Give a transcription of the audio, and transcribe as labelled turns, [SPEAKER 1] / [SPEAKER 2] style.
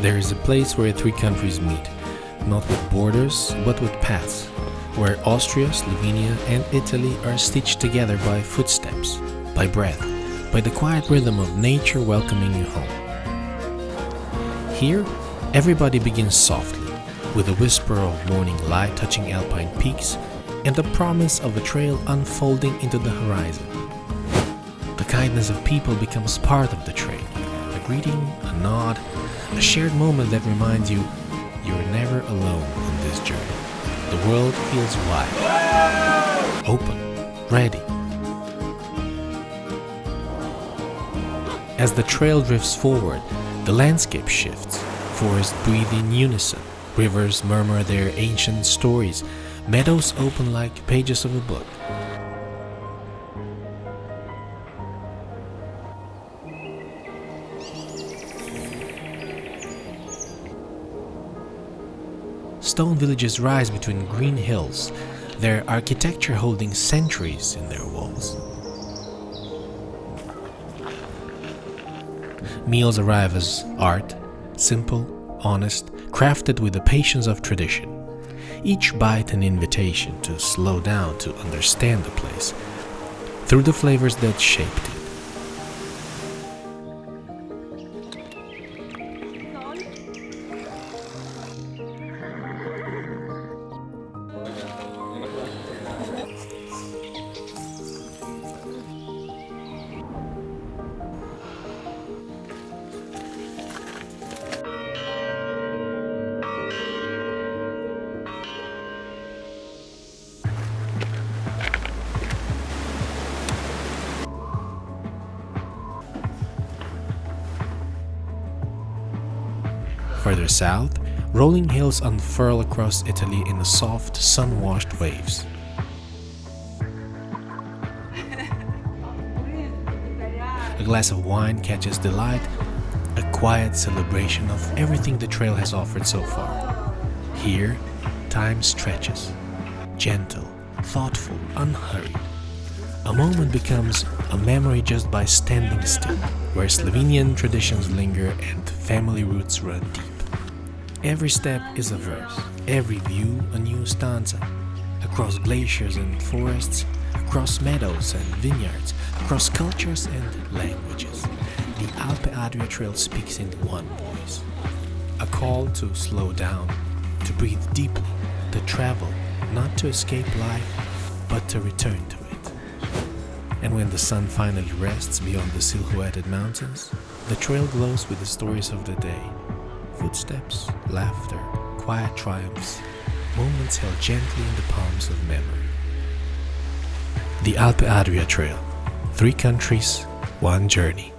[SPEAKER 1] There is a place where three countries meet, not with borders, but with paths, where Austria, Slovenia and Italy are stitched together by footsteps, by breath, by the quiet rhythm of nature welcoming you home. Here, everybody begins softly, with a whisper of morning light touching alpine peaks and the promise of a trail unfolding into the horizon. The kindness of people becomes part of the trail, a greeting, a nod, a shared moment that reminds you you're never alone on this journey. The world feels wide, open, ready. As the trail drifts forward, the landscape shifts. Forests breathe in unison, rivers murmur their ancient stories, meadows open like pages of a book. Stone villages rise between green hills, their architecture holding centuries in their walls. Meals arrive as art, simple, honest, crafted with the patience of tradition. Each bite an invitation to slow down to understand the place, through the flavors that shaped it. Further south, rolling hills unfurl across Italy in the soft, sun-washed waves. A glass of wine catches the light, a quiet celebration of everything the trail has offered so far. Here, time stretches, gentle, thoughtful, unhurried. A moment becomes a memory just by standing still, where Slovenian traditions linger and family roots run deep. Every step is a verse, every view a new stanza. Across glaciers and forests, across meadows and vineyards, across cultures and languages, the Alpe Adria Trail speaks in one voice. A call to slow down, to breathe deeply, to travel, not to escape life, but to return to it. And when the sun finally rests beyond the silhouetted mountains, the trail glows with the stories of the day. Footsteps, laughter, quiet triumphs, moments held gently in the palms of memory. The Alpe Adria Trail. 3 countries, 1 journey.